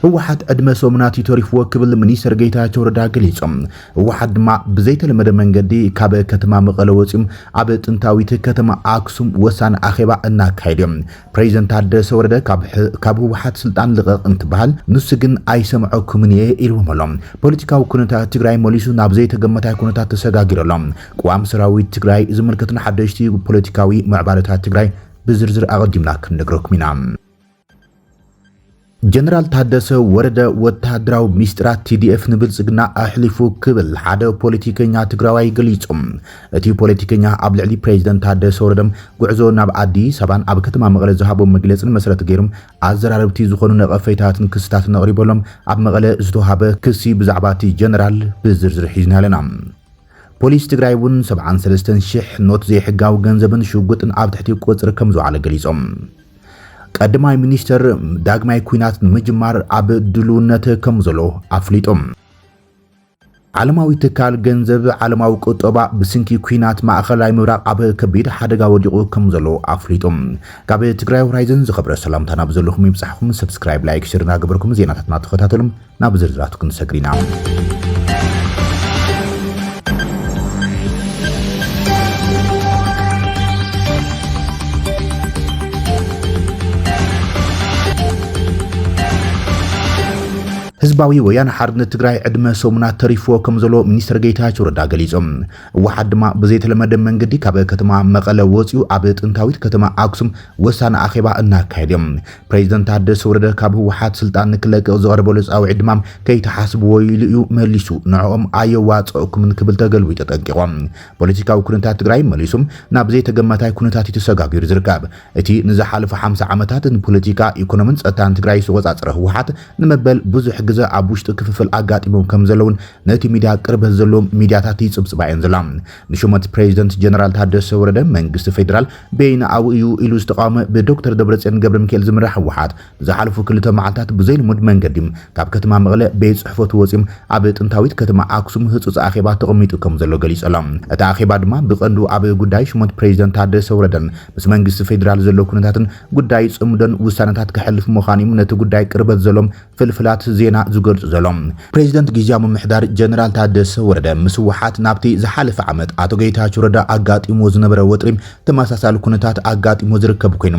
ህወሓት ዕድመ ሶምናት ይተሪፍ ወክብል ሚኒስተር ጌታቸው ረዳ ገሊጾም ህወሓት ድማ ብዘይተለመደ መንገዲ ካብ ከተማ መቐለ ወፂም ኣብ ጥንታዊት ከተማ ኣክሱም ወሳን ኣኼባ እናካይዶም ፕሬዝደንት ታደሰ ወረደ ካብ ህወሓት ስልጣን ልቀቅ እንትበሃል ንሱ ግን ኣይሰምዖኩምን ኢልዎም ኣሎም ፖለቲካዊ ኩነታት ትግራይ መሊሱ ናብ ዘይተገመታይ ኩነታት ተሰጋጊሮሎም ቋም ሰራዊት ትግራይ ዝምልከትና ሓደሽቲ ፖለቲካዊ ምዕባለታት ትግራይ بزرزر أقدمنا كنقرأكم منام جنرال تادسه ورده وتهدراو ميسترات TDF نبلزقنا أحلفو كبل حدا بوليتيكينيا تقراوي قليتهم اتي بوليتيكينيا أبلعلي بريزيدنت تادسه وردم قعزو ناب عدي سابان أبكتما مغالي زهابو مجلسن مسألة غيرم عزر عربتي زخونو نغفيتاتن كستاتن نغريبولم أب مغالي زدوهابه كسي بزعباتي جنرال بزرزر حيزنا لنا ፖሊስ ትግራይ ውን 73,000 ኖት ዘይሕጋው ገንዘብን ሽጉጥን ኣብ ትሕቲ ቁጽር ከም ዝዓለ ገሊጾም ቀዳማይ ሚኒስተር ዳግማይ ኩናት ምጅማር ኣብ ድሉነት ከም ዘሎ ኣፍሊጦም ዓለማዊ ትካል ገንዘብ ዓለማዊ ቁጠባ ብስንኪ ኩናት ማእኸላይ ምብራቅ ኣብ ከቢድ ሓደጋ ወዲቁ ከም ዘሎ ኣፍሊጦም ካብ ትግራይ ሆራይዘን ዝኸብረ ሰላምታና ብዘለኹም ይብጻሕኩም ሰብስክራይብ ላይክ ሼር እናገበርኩም ዜናታትና ተኸታተሉም ናብ ዝርዝራቱ ክንሰግሪና ህዝባዊ ወያነ ሓርነት ትግራይ ዕድመ ሶምናት ተሪፍዎ ከም ዘሎ ሚኒስተር ጌታቸው ረዳ ገሊጾም ወሓድ ድማ ብዘይተለመደ መንገዲ ካብ ከተማ መቐለ ወፂኡ ኣብ ጥንታዊት ከተማ ኣክሱም ወሳነ ኣኼባ እናካየዶም ፕሬዝደንት ታደሰ ወረደ ካብ ህወሓት ስልጣን ንክለቅቕ ዝቐረበሉ ጻውዒ ድማ ከይተሓስብዎ ኢሉ መሊሱ ንዕኦም ኣየዋጽእኩምን ክብል ተገልቢጡ ጠንቂቖም ፖለቲካዊ ኩነታት ትግራይ መሊሱም ናብ ዘይተገመታይ ኩነታት ይተሰጋጊሩ ዝርከብ እቲ ንዝሓለፈ 50 ዓመታት ንፖለቲካ ኢኮኖሚን ጸጥታን ትግራይ ዝቆጻጸረ ህወሓት ንመበል ብዙሕ ግዘ ኣብ ውሽጢ ክፍፍል ኣጋጢሞም ከም ዘለውን ነቲ ሚድያ ቅርበት ዘለዎም ሚድያታት ይጽብጽባየን ዘላም ንሽመት ፕሬዝደንት ጀነራል ታደሰ ወረደ መንግስቲ ፌደራል በይና ኣብ እዩ ኢሉ ዝተቃወመ ብዶክተር ደብረጽዮን ገብረ ሚካኤል ዝምራሕ ህወሓት ዝሓለፉ ክልተ መዓልታት ብዘይልሙድ መንገዲ ካብ ከተማ መቐለ ቤት ጽሕፈቱ ወፂም ኣብ ጥንታዊት ከተማ ኣክሱም ህጹጽ ኣኼባ ተቐሚጡ ከም ዘሎ ገሊጾም እቲ ኣኼባ ድማ ብቐንዱ ኣብ ጉዳይ ሽመት ፕሬዝደንት ታደሰ ወረደን ምስ መንግስቲ ፌደራል ዘሎ ኩነታትን ጉዳይ ጽምደን ውሳነታት ክሕልፍ ምዃኑ ነቲ ጉዳይ ቅርበት ዘሎም ፍልፍላት ዜና ዝገልጹ ዘሎም ፕሬዝደንት ጊዜያዊ ምምሕዳር ጀነራል ታደሰ ወረደ ምስ ህወሓት ናብቲ ዝሓለፈ ዓመት ኣቶ ጌታቸው ረዳ ኣጋጢሞ ዝነበረ ወጥሪ ተመሳሳሊ ኩነታት ኣጋጢሞ ዝርከብ ኮይኑ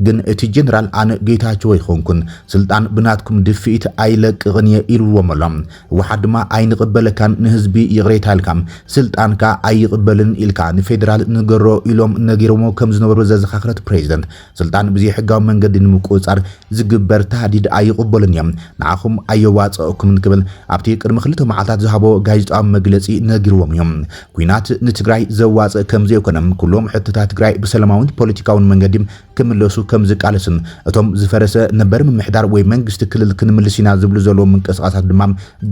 ግን እቲ ጀነራል ኣነ ጌታቸው ይኾንኩን ስልጣን ብናትኩም ድፊት ኣይለቅቕን ኢልዎም ኣሎም ህወሓት ድማ ኣይንቕበለካን ንህዝቢ ይቕሬታልካም ስልጣንካ ኣይቕበልን ኢልካ ንፌደራል ንገሮ ኢሎም ነጊሮሞ ከም ዝነበሩ ዘዘኻኽረት ፕሬዝደንት ስልጣን ብዘይሕጋዊ መንገዲ ንምቁጻር ዝግበር ተሃዲድ ኣይቕበሉን እዮም ንዓኹም ዋጽእኩም ንክብል ኣብቲ ቅድሚ ክልተ መዓልታት ዝሃቦ ጋዜጣዊ መግለጺ ነጊርዎም እዮም ኩናት ንትግራይ ዘዋጽእ ከም ዘይኮነም ኩሎም ሕትታት ትግራይ ብሰላማዊ ፖለቲካዊ መንገዲ ክምለሱ ከም ዝቃለስን እቶም ዝፈረሰ ነበር ምምሕዳር ወይ መንግስቲ ክልል ክንምልሲና ዝብሉ ዘለዎም ምንቅስቃሳት ድማ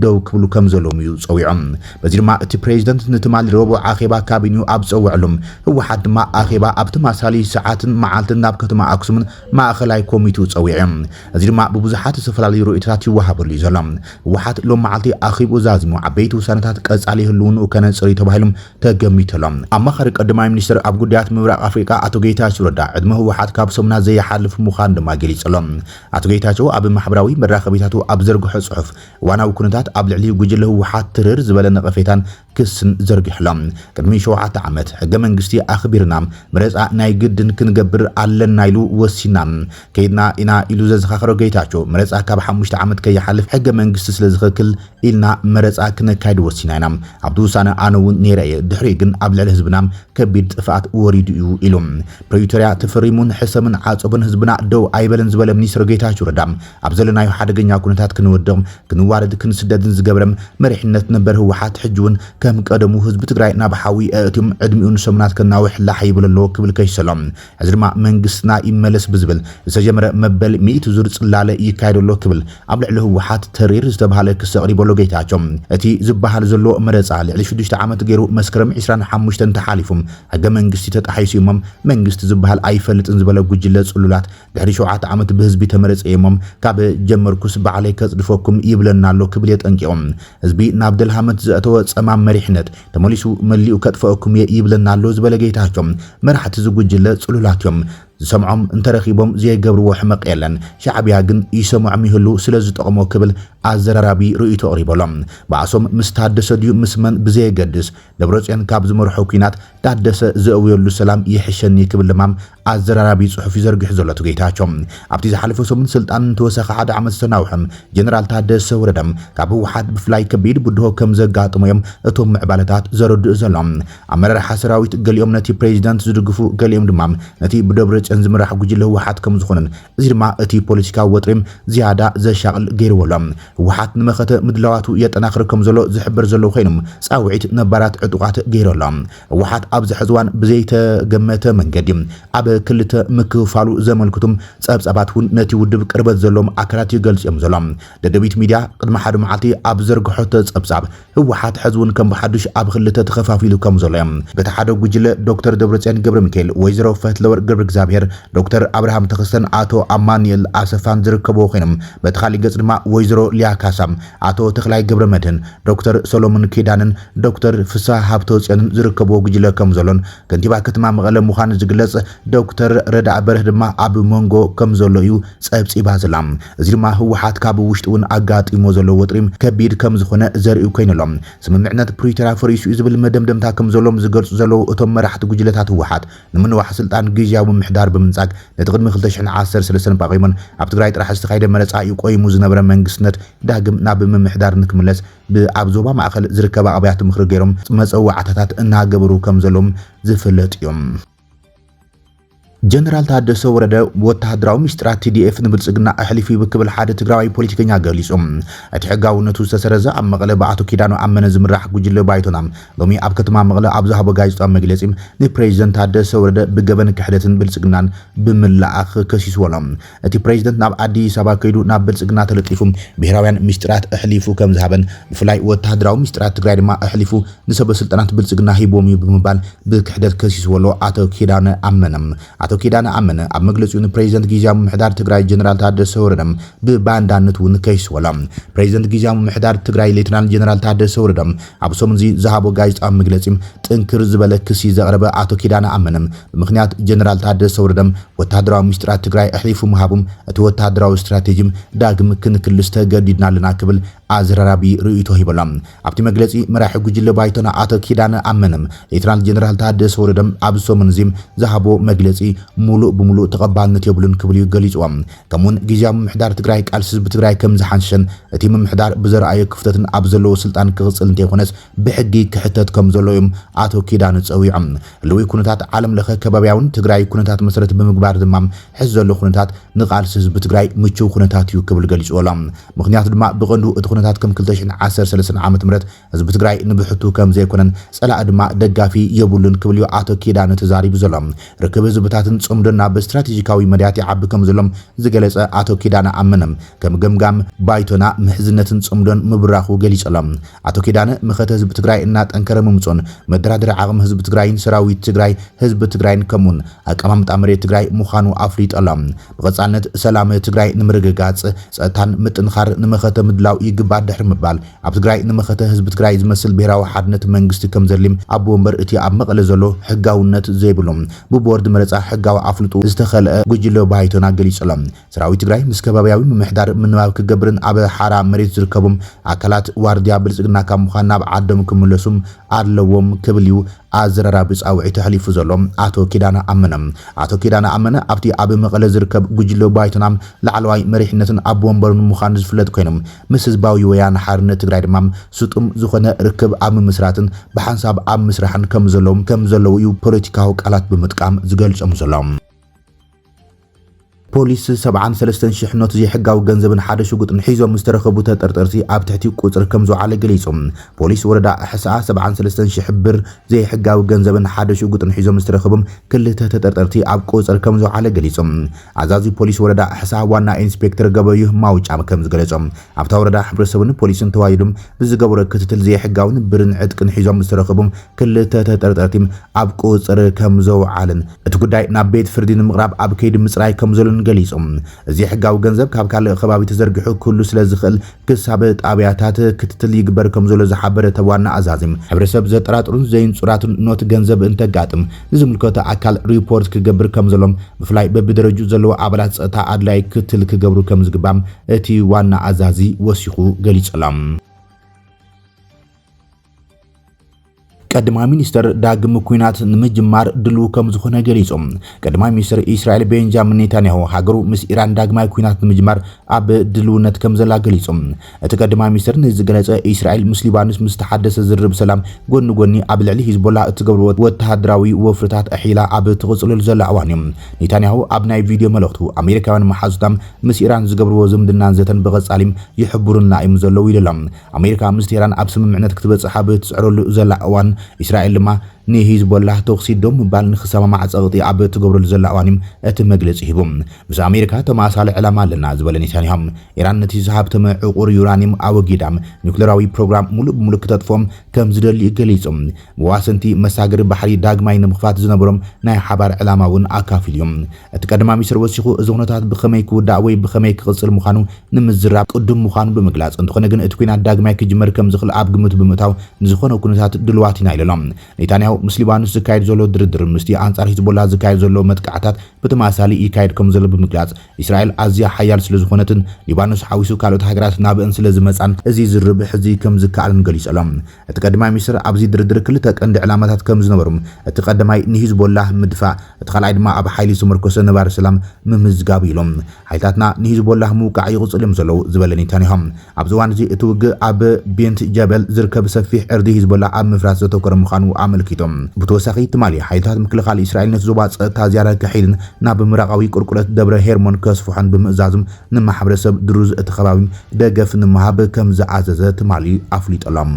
ደው ክብሉ ከም ዘለዎም እዩ ጸዊዖም በዚ ድማ እቲ ፕሬዝደንት ንትማል ረቡዕ ኣኼባ ካቢኔ ኣብ ጸውዕሎም ህወሓት ድማ ኣኼባ ኣብ ተማሳሊ ሰዓትን መዓልትን ናብ ከተማ ኣክሱምን ማእኸላይ ኮሚቴው ጸዊዖም እዚ ድማ ብብዙሓት ዝተፈላለዩ ርእይቶታት ይወሃበሉ ዘሎም ወሓት ሎም ማዓልቲ ኣኺቡ ዛዝሙ ዓበይቲ ውሳነታት ቀጻሊ ህልውን ከነጽሪ ተባሂሎም ተገሚተሎም ኣማኻሪ ቀዳማይ ሚኒስተር ኣብ ጉዳያት ምብራቕ ኣፍሪቃ ኣቶ ጌታቸው ረዳ ዕድመ ህወሓት ካብ ሰሙና ዘይሓልፍ ምዃኑ ድማ ገሊጾም ኣቶ ጌታቸው ኣብ ማሕበራዊ መራኸቢታቱ ኣብ ዘርግሖ ጽሑፍ ዋናዊ ኩነታት ኣብ ልዕሊ ጉጅለ ህወሓት ትርር ዝበለ ነቐፌታን ክስን ዘርጊሕሎም ቅድሚ 7 ዓመት ሕገ መንግስቲ ኣኽቢርና መረፃ ናይ ግድን ክንገብር ኣለና ኢሉ ወሲና ከይድና ኢና ኢሉ ዘዘኻኽሮ ጌታቸው መረፃ ካብ 5 ዓመት ከይሓልፍ ሕገ መንግስቲ ስለ ዝኽክል ኢልና መረፃ ክነካይድ ወሲና ኢና ኣብቲ ውሳነ ኣነ እውን ነይረየ ድሕሪ ግን ኣብ ልዕሊ ህዝብና ከቢድ ጥፍኣት ወሪዱ እዩ ኢሎም ፕሪቶሪያ ተፈሪሙን ሕሰምን ዓጾብን ህዝብና ደው ኣይበለን ዝበለ ሚኒስትር ጌታቸው ረዳ ኣብ ዘለናዮ ሓደገኛ ኩነታት ክንወድቕ ክንዋረድ ክንስደድን ዝገብረም መሪሕነት ነበር ህወሓት ሕጅውን ከም ቀደሙ ህዝቢ ትግራይ ናብ ሓዊ እትም ዕድሚኡን ሰሙናት ከናውሕ ላሕይብለሎ ክብል ከይሰሎም እዚ ድማ መንግስትና ይመለስ ብዝብል ዝተጀመረ መበል 100 ዙር ጽላለ ይካይደሎ ክብል ኣብ ልዕሊ ህወሓት ተሪር ዝተባሃለ ክሰቅሪበሎ ጌታቸው እቲ ዝበሃል ዘሎ መረፃ ልዕሊ 6 ዓመት ገይሩ መስከረም 25 ተሓሊፉም ሕገ መንግስቲ ተጣሒሱሞም መንግስቲ ዝበሃል ኣይፈልጥን ዝበለ ጉጅለ ጽሉላት ድሕሪ 7 ዓመት ብህዝቢ ተመረፀየሞም ካብ ጀመርኩስ በዓለይ ከጽድፈኩም ይብለናሎ ክብል የጠንቂቖም ህዝቢ ናብ ደልሃመት ዘእተወ ጸማም መሪሕነት ተመሊሱ መሊኡ ከጥፈአኩም ይብለናሎ ዝበለ ጌታቸው መራሕቲ ዝጉጅለ ጽሉላትዮም ዝሰምዖም እንተረኺቦም ዘይገብርዎ ሕመቕ የለን ሻዕብያ ግን ይሰምዖም ይህሉ ስለዝጠቕሞ ክብል ኣዘራራቢ ርእይቶ ቀሪበሎም ባዕሶም ምስ ታደሰ ድዩ ምስመን ብዘየገድስ ደብረጽዮን ካብ ዝመርሖ ኩናት ታደሰ ዘእውየሉ ሰላም ይሕሸኒ ክብል ድማ ኣዘራራቢ ጽሑፍ ይዘርግሕ ዘሎ ጌታቸው ኣብቲ ዝሓለፈ ሰሙን ስልጣን ተወሰኸ ሓደ ዓመት ዝተናውሕም ጀነራል ታደሰ ወረደም ካብ ህወሓት ብፍላይ ከቢድ ብድሆ ከም ዘጋጥሞዮም እቶም ምዕባለታት ዘረድእ ዘሎም ኣመራርሓ ሰራዊት ገሊኦም ነቲ ፕሬዚደንት ዝድግፉ ገሊኦም ድማ ነቲ ብደብረጽዮን ዝምራሕ ጉጅለ ህወሓት ከም ዝኾነን እዚ ድማ እቲ ፖለቲካዊ ወጥሪም ዝያዳ ዘሻቅል ገይርዎሎም ህወሓት ንመኸተ ምድላዋቱ የጠናኽር ከም ዘሎ ዝሕብር ዘሎ ኮይኖም ጻውዒት ነባራት ዕጡቃት ገይሮሎም ህወሓት ኣብ ዝሕዝዋን ብዘይተገመተ መንገዲ ኣብ ክልተ ምክፋሉ ዘመልክቱም ጸብጻባት እውን ነቲ ውድብ ቅርበት ዘሎም ኣካላት ይገልጽዮም ዘሎም ደደቢት ሚድያ ቅድሚ ሓደ መዓልቲ ኣብ ዘርግሖተ ጸብጻብ ህወሓት ሕዝቡን ከም ብሓዱሽ ኣብ ክልተ ተኸፋፊሉ ከም ዘሎ እዮም በቲ ሓደ ጉጅለ ዶክተር ደብረጽዮን ገብረ ሚካኤል ወይዘሮ ፈትለወርቅ ገብረ እግዚአብሔር ዶክተር አብርሃም ተኸስተን አቶ አማኑኤል አሰፋን ዝርከቡ ኮይኖም በቲ ካልእ ገጽ ድማ ወይዘሮ ሊያ ካሳም አቶ ተክላይ ገብረ መድህን ዶክተር ሰሎሞን ኪዳንን ዶክተር ፍሳህ ሃብተወጽዮንን ዝርከቡ ጉጅለ ከም ዘሎን ከንቲባ ከተማ መቐለ ምዃኑ ዝግለጽ ዶክተር ረዳእ በርህ ድማ ኣብ መንጎ ከም ዘሎ እዩ ጸብጺባ ዘላ እዚ ድማ ህወሓት ካብ ውሽጢ እውን ኣጋጢሞ ዘሎ ወጥሪም ከቢድ ከም ዝኾነ ዘርኢ ኮይኖሎም ስምምዕነት ፕሪቶሪያ ፈሪሱ ዝብል መደምደምታ ከም ዘሎም ዝገልጹ ዘለው እቶም መራሕቲ ጉጅለታት ህወሓት ንምንዋሕ ስልጣን ግዝያዊ ምሕዳር ብምንጻግ ነቲ ቅድሚ 2013 ባቂሞን ኣብ ትግራይ ጥራሕ ዝተኻየደ መረጻ ይቆይሙ ዝነበረ መንግስትነት ዳግም ናብ ምምሕዳር ንክምለስ ብኣብ ዞባ ማእኸል ዝርከባ ኣብያተ ምክሪ ገይሮም መፀዋዕታታት እናገበሩ ከም ዘሎም ዝፍለጥ እዮም ጀነራል ታደሰ ወረደ ወታደራዊ ሚኒስትራት TDF ንብልጽግና ኣሕሊፉ ብክብል ሓደ ትግራዋይ ፖለቲከኛ ገሊጾም እቲ ሕጋውነቱ ዝተሰረዘ ኣብ መቐለ በኣቶ ኪዳኖ ኣመነ ዝምራሕ ጉጅለ ባይቶና ሎሚ ኣብ ከተማ መቐለ ኣብ ዝሃቦ ጋዜጣዊ መግለጺ ንፕሬዚደንት ታደሰ ወረደ ብገበን ክሕደትን ብልጽግናን ብምልኣኽ ከሲስዎሎም እቲ ፕሬዚደንት ናብ ኣዲስ ኣበባ ከይዱ ናብ ብልጽግና ተለጢፉ ብሄራውያን ሚኒስትራት ኣሕሊፉ ከም ዝሃበን ብፍላይ ወታደራዊ ሚኒስትራት ትግራይ ድማ ኣሕሊፉ ንሰበ ስልጣናት ብልጽግና ሂቦም ብምባል ብክሕደት ከሲስዎሎ ኣቶ ኪዳነ ኣመነ አቶ ኪዳነ ኣመነ ኣብ መግለጺኡ ንፕሬዚደንት ጊዜያዊ ምሕዳር ትግራይ ጀነራል ታደሰ ወረደም ብባንዳነት እውን ከይስወሎም ፕሬዚደንት ጊዜያዊ ምሕዳር ትግራይ ሌተናል ጀነራል ታደሰ ወረደም ኣብ ሰሙን እዚ ዝሃቦ ጋዜጣዊ መግለጺ ጥንክር ዝበለ ክሲ ዘቕረበ ኣቶ ኪዳነ ኣመነ ብምኽንያት ጀነራል ታደሰ ወረደም ወታደራዊ ሚኒስትራት ትግራይ ኣሕሊፉ ምሃቡም እቲ ወታደራዊ ስትራቴጂ ዳግም ክንክልስ ተገዲድና ኣለና ክብል ኣዘራራቢ ርእይቶ ሂቦሎም ኣብቲ መግለጺ መራሒ ጉጅለ ባይቶና ኣቶ ኪዳነ ኣመነ ሌተናል ጀነራል ታደሰ ወረደም ኣብ ሰሙን እዚ ዝሃቦ መግለጺ ሙሉእ ብሙሉእ ተቐባልነት የብሉን ክብል ገሊጾም ከምኡን ጊዜያዊ ምምሕዳር ትግራይ ቃልሲ ህዝቢ ትግራይ ከም ዝሓንሸን እቲ ምምሕዳር ብዘረኣየ ክፍተትን ኣብ ዘለዎ ስልጣን ክቕጽል እንተይኮነስ ብሕጊ ክሕተት ከም ዘሎ እዮም ኣቶ ኪዳነ ጸዊዖም ህልዊ ኩነታት ዓለም ለኸ ከባቢያውን ትግራይ ኩነታት መሰረት ብምግባር ድማ ሕዚ ዘሎ ኩነታት ንቃልሲ ህዝቢ ትግራይ ምቹው ኩነታት እዩ ክብል ገሊጾሎም ምኽንያቱ ድማ ብቐንዱ እቲ ኩነታት ከም 2013 ዓመተ ምህረት ህዝቢ ትግራይ ንብሕቱ ከም ዘይኮነን ጸላእ ድማ ደጋፊ የብሉን ክብል ኣቶ ኪዳነ ተዛሪቡ ዘሎም ርክብ ህዝብታትን ጽምዶና በስትራቴጂካዊ መድያት ይዓቢ ከም ዘሎም ዝገለጸ ኣቶ ኪዳነ ኣመነ ከም ገምጋም ባይቶና ምሕዝነትን ጽምዶን ምብራኹ ገሊጸሎም ኣቶ ኪዳነ ምኸተ ህዝቢ ትግራይ እና ጠንከረ ምምጾን መደራደሪ ዓቕሚ ህዝቢ ትግራይን ሰራዊት ትግራይ ህዝቢ ትግራይን ከምኡን ኣቀማምጣ መሬት ትግራይ ምዃኑ ኣፍሊጦሎም ብቐጻልነት ሰላም ትግራይ ንምርግጋጽ ጸጥታን ምጥንኻር ንመኸተ ምድላው ይግባእ ድሕሪ ምባል ኣብ ትግራይ ንመኸተ ህዝቢ ትግራይ ዝመስል ብሄራዊ ሓድነት መንግስቲ ከም ዘድልም ኣብ ወንበር እቲ ኣብ መቐለ ዘሎ ሕጋውነት ዘይብሎም ብቦርድ መረጻ ሕጋዊ ኣፍልጡ ዝተኸልአ ጉጅለ ባይቶና ገሊጾሎም ሰራዊት ትግራይ ምስ ከባቢያዊ ምምሕዳር ምንባብ ክገብርን ኣብ ሓራ መሬት ዝርከቡም ኣካላት ዋርድያ ብልጽግና ካብ ምዃን ናብ ዓዶም ክምለሱም ኣለዎም ክብል እዩ ኣዘራራቢ ጻውዒት ተሕሊፉ ዘሎም ኣቶ ኪዳነ ኣመነ ኣብቲ ኣብ መቐለ ዝርከብ ጉጅለ ባይቶና ላዕለዋይ መሪሕነትን ኣብ ወንበርን ምዃኑ ዝፍለጥ ኮይኖም ምስ ህዝባዊ ወያነ ሓርነት ትግራይ ድማ ስጡም ዝኾነ ርክብ ኣብ ምስራትን ብሓንሳብ ኣብ ምስራሕን ከም ዘለዉ እዩ ፖለቲካዊ ቃላት ብምጥቃም ዝገልጾም ዘሎም ፖሊስ 73,000 ኖት ዘይሕጋዊ ገንዘብን ሓደ ሽጉጥን ሒዞም ዝተረኸቡ ተጠርጠርቲ ኣብ ትሕቲ ቁጽሪ ከም ዝውዓለ ገሊጾም ፖሊስ ወረዳ ሕሳኣ 73,000 ብር ዘይሕጋዊ ገንዘብን ሓደ ሽጉጥን ሒዞም ዝተረኸቡም ክልተ ተጠርጠርቲ ኣብ ቁጽሪ ከም ዝውዓለ ገሊጾም ኣዛዚ ፖሊስ ወረዳ ሕሳኣ ዋና ኢንስፔክተር ገበዩ ማውጫም ከም ዝገለጾም ኣብታ ወረዳ ሕብረተሰብን ፖሊስን ተዋይዶም ብዝገበረ ክትትል ዘይሕጋውን ብርን ዕጥቅን ሒዞም ዝተረኸቡም ክልተ ተጠርጠርቲ ኣብ ቁጽሪ ከም ዝውዓለን እቲ ጉዳይ ናብ ቤት ፍርዲ ንምቕራብ ኣብ ከይዲ ምጽራይ ከም ዘሎን ገሊጾም እዚ ሕጋዊ ገንዘብ ካብ ካልእ ከባቢ ተዘርጊሑ ኩሉ ስለዝኽእል ክሳብ ጣብያታት ክትትል ይግበር ከም ዘሎ ዝሓበረ ተዋና ኣዛዚም ሕብረተሰብ ዘጠራጥሩን ዘይንጹራትን ኖት ገንዘብ እንተጋጥም ንዝምልከቶ ኣካል ሪፖርት ክገብር ከም ዘሎም ብፍላይ በብደረጁ ዘለዎ ኣባላት ጸጥታ ኣድላይ ክትትል ክገብሩ ከም ዝግባም እቲ ዋና ኣዛዚ ወሲኹ ገሊጾም ቀድማ ሚኒስተር ዳግም ኩናት ንምጅማር ድሉ ከም ዝኾነ ገሊጾም ቀድማ ሚኒስተር እስራኤል ቤንጃሚን ኔታንያሁ ሃገሩ ምስ ኢራን ዳግማይ ኩናት ንምጅማር ኣብ ድልውነት ከም ዘላ ገሊጾም እቲ ቀድማ ሚኒስተር ንዝገለጸ እስራኤል ምስ ሊባኖስ ምስ ተሓደሰ ዝርብ ሰላም ጎኒ ጎኒ ኣብ ልዕሊ ሂዝቦላ እትገብሮ ወተሃደራዊ ወፍርታት ኣሒላ ኣብ ትቕጽልል ዘላ እዋን እዮም ኔታንያሁ ኣብ ናይ ቪድዮ መልእኽቱ ኣሜሪካውያን መሓዙታም ምስ ኢራን ዝገብርዎ ዝምድናን ዘተን ብቐጻሊም ይሕብሩና እዮም ዘለዉ ኢሎም ኣሜሪካ ምስ ኢራን ኣብ ስምምዕነት ክትበጽሕ ኣብ ትጽዕረሉ ዘላ እዋን እስራኤል ድማ ንሂዝቦላ ተኽሲ ዶም ባል ንኽሰማማዕ ጸቕጢ ኣብ ትገብረሉ ዘላ እዋን እቲ መግለጺ ሂቦም ምስ ኣሜሪካ ተመሳሳሊ ዕላማ ኣለና ዝበለ ኔታንያሁ ኢራን ነቲ ዝሃብተመ ዕቁር ዩራኒየም ኣወጊዳም ኒውክሌራዊ ፕሮግራም ሙሉእ ብምሉእ ክተጥፎም ከም ዝደሊ ገሊጾም ብዋሰንቲ መሳገሪ ባሕሪ ዳግማይ ንምኽፋት ዝነበሮም ናይ ሓባር ዕላማ እውን ኣካፊልዮም እቲ ቀድማ ሚኒስትር ወሲኹ እዚ ኩነታት ብኸመይ ክውዳእ ወይ ብኸመይ ክቕጽል ምዃኑ ንምዝራብ ቅዱም ምዃኑ ብምግላጽ እንተኾነ ግን እቲ ኩናት ዳግማይ ክጅመር ከም ዝኽእል ኣብ ግምት ብምእታው ንዝኾነ ኩነታት ድልዋት ኢና ኢሎም ኔታንያሁ ምስ ሊባኖስ ዝካየድ ዘሎ ድርድር ምስቲ አንጻር ሂዝቦላ ዝካየድ ዘሎ መጥቃዕታት ብተማሳሊ ይካየድ ከም ዘሎ ብምግላጽ እስራኤል ኣዝያ ሓያል ስለ ዝኾነትን ሊባኖስ ሓዊሱ ካልኦት ሃገራት ናብአን ስለ ዝመጻን እዚ ዝርብሕ እዚ ከም ዝከኣልን ገሊጾም እቲ ቀዳማይ ሚኒስትር ኣብዚ ድርድር ክልተ ቀንዲ ዕላማታት ከም ዝነበሩ እቲ ቀዳማይ ንሂዝቦላ ምድፋዕ እቲ ካልኣይ ድማ ኣብ ሓይሊ ዝመርኮሰ ነባሪ ሰላም ምምዝጋብ ኢሎም ሓይልታትና ንሂዝቦላ ምውቃዕ ይቕጽል እዮም ዘለዉ ዝበለ ኔታንያሁ ኣብዚ እዋን እዚ እቲ ውግእ ኣብ ቤንት ጀበል ዝርከብ ሰፊሕ ዕርዲ ሂዝቦላ ኣብ ምፍራስ ዘተኮረ ምዃኑ ኣመልኪቶም ብተወሳኺ ትማሊ ሓይልታት ምክልኻል እስራኤል ነቲ ዞባ ጸጥታ ዝያዳ ክሒድን ናብ ምራቃዊ ቁልቁለት ደብረ ሄርሞን ከስፍሖን ብምእዛዝም ንማሕበረሰብ ድሩዝ እቲ ከባቢ ደገፍ ንምሃብ ከም ዝኣዘዘ ትማሊ ኣፍሊጦሎም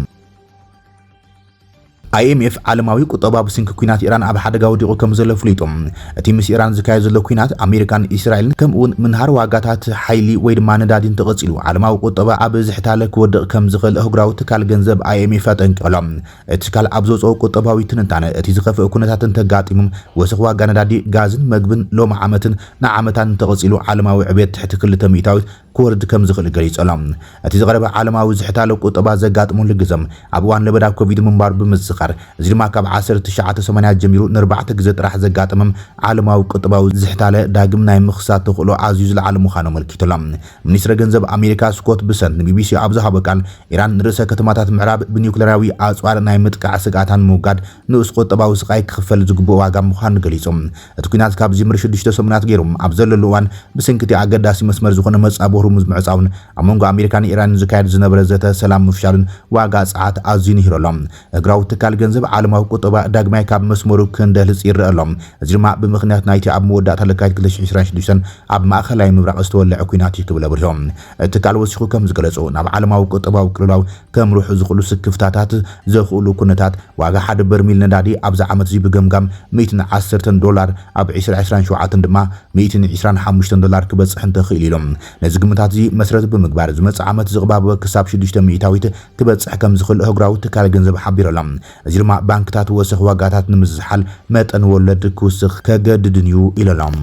IMF ዓለማዊ ቁጠባ ብስንኪ ኩናት ኢራን ኣብ ሓደጋ ወዲቑ ከም ዘሎ ፍሊጦም እቲ ምስ ኢራን ዝካየድ ዘሎ ኩናት ኣሜሪካን እስራኤልን ከምኡውን ምንሃር ዋጋታት ሓይሊ ወይ ድማ ነዳዲን ተቐጺሉ ዓለማዊ ቁጠባ ኣብ ዝሕታለ ክወድቕ ከም ዝኽእል ኣህጉራዊ ትካል ገንዘብ IMF ኣጠንቂቖሎም እቲ ትካል ኣብ ዘውፅኦ ቁጠባዊ ትንታነ እቲ ዝኸፍአ ኩነታትን ተጋጢሞም ወሰኽ ዋጋ ነዳዲ ጋዝን መግብን ሎሚ ዓመትን ንዓመታን ተቐጺሉ ዓለማዊ ዕብየት ትሕቲ 2 ሚእታዊት ክወርድ ከም ዝኽእል ገሊጾም እቲ ዝቐረበ ዓለማዊ ዝሕታለ ቁጠባ ዘጋጥሙን ልግዘም ኣብ እዋን ለበዳ ኮቪድ ምንባር ብምዝኻር እዚ ድማ ካብ 1980 ጀሚሩ ን4 ግዜ ጥራሕ ዘጋጥመም ዓለማዊ ቁጠባዊ ዝሕታለ ዳግም ናይ ምኽሳት ተኽእሎ ኣዝዩ ዝለዓለ ምዃኑ መልኪቶሎም ሚኒስትር ገንዘብ ኣሜሪካ ስኮት ብሰንት ንቢቢሲ ኣብ ዝሃቦ ቃል ኢራን ንርእሰ ከተማታት ምዕራብ ብኒውክሌራዊ ኣጽዋር ናይ ምጥቃዕ ስጋታን ምውጋድ ንኡስ ቁጠባዊ ስቃይ ክኽፈል ዝግብኦ ዋጋ ምዃኑ ገሊጾም እቲ ኩናት ካብ ጅምር 6 ሰሙናት ገይሮም ኣብ ዘለሉ እዋን ብስንክቲ ኣገዳሲ መስመር ዝኾነ መጻብ ሆርሙዝ ምዕጻውን ኣብ መንጎ ኣሜሪካን ኢራን ዝካየድ ዝነበረ ዘተ ሰላም ምፍሻልን ዋጋ ጸዓት ኣዝዩ ይሂሮሎም እግራው ትካል ገንዘብ ዓለማዊ ቁጠባ ዳግማይ ካብ መስመሩ ክንደህልጽ ይረአሎም እዚ ድማ ብምኽንያት ናይቲ ኣብ መወዳእታ ለካቲት 2026 ኣብ ማእኸላይ ምብራቕ ዝተወልዐ ኩናት ይክብል ኣብርሆም እቲ ትካል ወሲኹ ከም ዝገለጹ ናብ ዓለማዊ ቁጠባዊ ቅልውላው ከምርሑ ዝኽእሉ ስክፍታታት ዘኽእሉ ኩነታት ዋጋ ሓደ በርሚል ነዳዲ ኣብዚ ዓመት እዚ ብገምጋም $110 ኣብ 2027 ድማ $125 ክበጽሕ እንተኽእል ኢሎም ነዚ ግምታት እዚ መሰረት ብምግባር ዝመጽእ ዓመት ዝቕባበ ክሳብ 6 ሚእታዊት ክበጽሕ ከም ዝኽእል ኣህጉራዊ ትካል ገንዘብ ሓቢሮሎም እዚ ድማ ባንክታት ወሰኽ ዋጋታት ንምዝሓል መጠን ወለድ ክውስኽ ከገድድን እዩ ኢሎም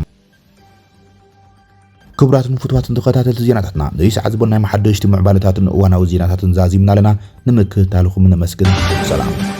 ክቡራትን ፍትዋትን ተኸታተልቲ ዜናታትና ነዚ ሰዓት ዝበናይ መሓደሽቲ ምዕባለታትን እዋናዊ ዜናታትን ዛዚምና ኣለና ንምክትታልኩም ነመስግን ሰላም